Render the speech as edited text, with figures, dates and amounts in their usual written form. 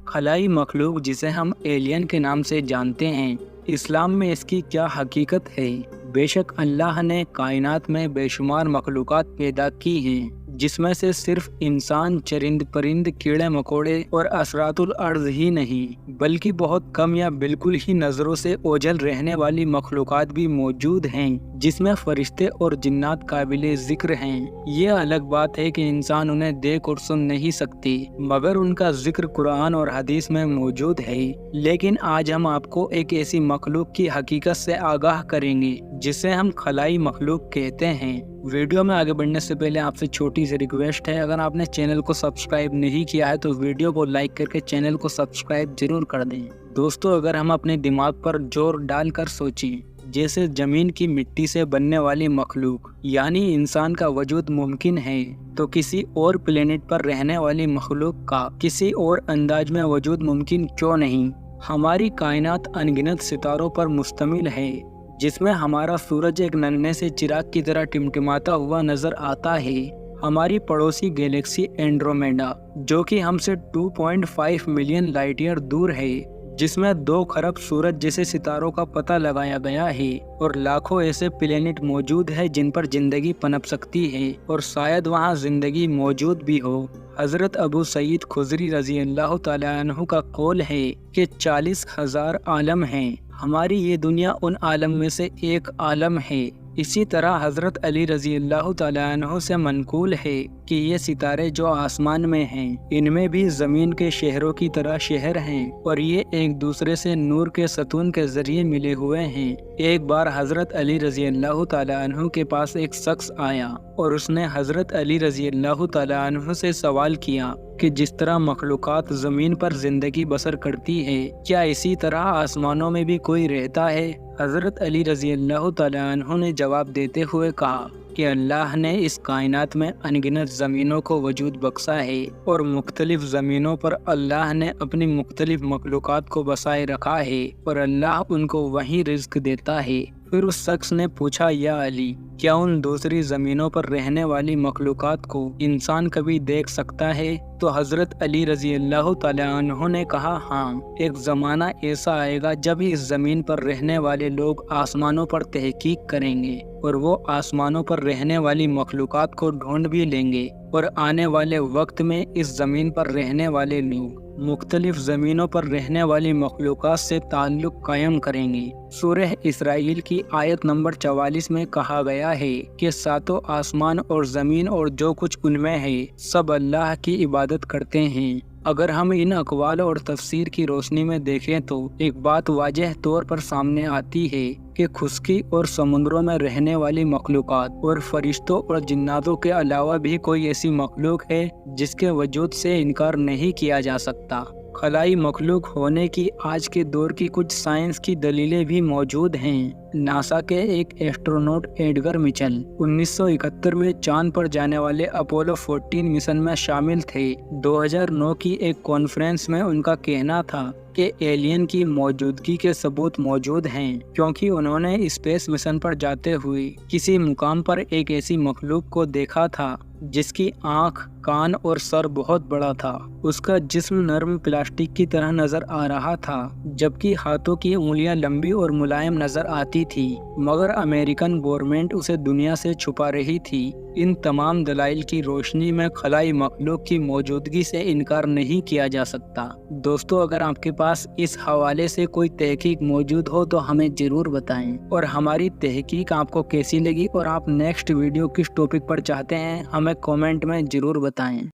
खलाई मखलूक जिसे हम एलियन के नाम से जानते हैं, इस्लाम में इसकी क्या हकीकत है। बेशक अल्लाह ने कायनात में बेशुमार मखलूकात पैदा की हैं, जिसमें से सिर्फ इंसान, चरिंद परिंद, कीड़े मकोड़े और असरातुल अर्ज़ ही नहीं, बल्कि बहुत कम या बिल्कुल ही नज़रों से ओझल रहने वाली मखलूकात भी मौजूद हैं, जिसमें फरिश्ते और जिन्नात काबिले ज़िक्र हैं। ये अलग बात है कि इंसान उन्हें देख और सुन नहीं सकते, मगर उनका जिक्र कुरान और हदीस में मौजूद है। लेकिन आज हम आपको एक ऐसी मखलूक की हकीकत से आगाह करेंगे जिसे हम खलाई मखलूक कहते हैं। वीडियो में आगे बढ़ने से पहले आपसे छोटी सी रिक्वेस्ट है, अगर आपने चैनल को सब्सक्राइब नहीं किया है तो वीडियो को लाइक करके चैनल को सब्सक्राइब जरूर कर दें। दोस्तों, अगर हम अपने दिमाग पर जोर डालकर सोचें, जैसे जमीन की मिट्टी से बनने वाली मखलूक यानी इंसान का वजूद मुमकिन है, तो किसी और प्लेनेट पर रहने वाली मखलूक का किसी और अंदाज में वजूद मुमकिन क्यों नहीं। हमारी कायनात अनगिनत सितारों पर मुश्तमिल है, जिसमें हमारा सूरज एक नन्हे से चिराग की तरह टिमटिमाता हुआ नजर आता है। हमारी पड़ोसी गैलेक्सी एंड्रोमेडा, जो कि हमसे 2.5 मिलियन लाइट ईयर दूर है, जिसमें 2 खरब सूरज जैसे सितारों का पता लगाया गया है, और लाखों ऐसे प्लेनेट मौजूद है जिन पर जिंदगी पनप सकती है, और शायद वहां जिंदगी मौजूद भी हो। हजरत अबू सईद खुदरी रजी अल्लाह तआला अन्हु का कौल है कि 40,000 आलम हैं। हमारी ये दुनिया उन आलम में से एक आलम है। इसी तरह हजरत अली रजी अल्लाह तआला अन्हु से मनकूल है कि ये सितारे जो आसमान में हैं, इनमें भी जमीन के शहरों की तरह शहर हैं, और ये एक दूसरे से नूर के सतून के जरिए मिले हुए हैं। एक बार हजरत अली रजी अल्लाह तआला अन्हु के पास एक शख्स आया और उसने हजरत अली रजी अल्लाह तआला अन्हु से सवाल किया कि जिस तरह मखलूकात जमीन पर जिंदगी बसर करती है, क्या इसी तरह आसमानों में भी कोई रहता है। हजरत अली रजी अल्लाह तआला अन्हु ने जवाब देते हुए कहा कि अल्लाह ने इस कायनात में अनगिनत ज़मीनों को वजूद बख्शा है, और मुख्तलिफ ज़मीनों पर अल्लाह ने अपनी मुख्तलिफ मखलूकात को बसाए रखा है, और अल्लाह उनको वहीं रिज़्क देता है। फिर उस शख्स ने पूछा, या अली, क्या उन दूसरी ज़मीनों पर रहने वाली मखलूकात को इंसान कभी देख सकता है। तो हज़रत अली रजी अल्लाह तआला अन्हु ने कहा, हाँ, एक ज़माना ऐसा आएगा जब इस ज़मीन पर रहने वाले लोग आसमानों पर तहकीक करेंगे, और वो आसमानों पर रहने वाली मखलूकात को ढूंढ भी लेंगे, और आने वाले वक्त में इस ज़मीन पर रहने वाले लोग मुख्तलिफ ज़मीनों पर रहने वाली मखलूकात से ताल्लुक़ कायम करेंगे। सूरह इसराइल की आयत नंबर 44 में कहा गया है कि 7 आसमान और ज़मीन और जो कुछ उनमें है, सब अल्लाह की इबादत करते हैं। अगर हम इन अक़वाल और तफसीर की रोशनी में देखें तो एक बात वाज़ेह तौर पर सामने आती है कि खुश्की और समुद्रों में रहने वाली मखलूकात और फरिश्तों और जिन्नातों के अलावा भी कोई ऐसी मखलूक है जिसके वजूद से इनकार नहीं किया जा सकता। खलाई मखलूक होने की आज के दौर की कुछ साइंस की दलीलें भी मौजूद हैं। नासा के एक एस्ट्रोनॉट एडगर मिचेल 1971 में चांद पर जाने वाले अपोलो 14 मिशन में शामिल थे। 2009 की एक कॉन्फ्रेंस में उनका कहना था कि एलियन की मौजूदगी के सबूत मौजूद हैं, क्योंकि उन्होंने स्पेस मिशन पर जाते हुए किसी मुकाम पर एक ऐसी मखलूक को देखा था जिसकी आँख, कान और सर बहुत बड़ा था। उसका जिस्म नरम प्लास्टिक की तरह नजर आ रहा था, जबकि हाथों की उंगलियां लंबी और मुलायम नजर आती थी, मगर अमेरिकन गवर्नमेंट उसे दुनिया से छुपा रही थी। इन तमाम दलाइल की रोशनी में खलाई मखलूक की मौजूदगी से इनकार नहीं किया जा सकता। दोस्तों, अगर आपके पास इस हवाले से कोई तहकीक मौजूद हो तो हमें जरूर बताएं, और हमारी तहकीक आपको कैसी लगी और आप नेक्स्ट वीडियो किस टॉपिक पर चाहते हैं, हमें कमेंट में जरूर बताएं।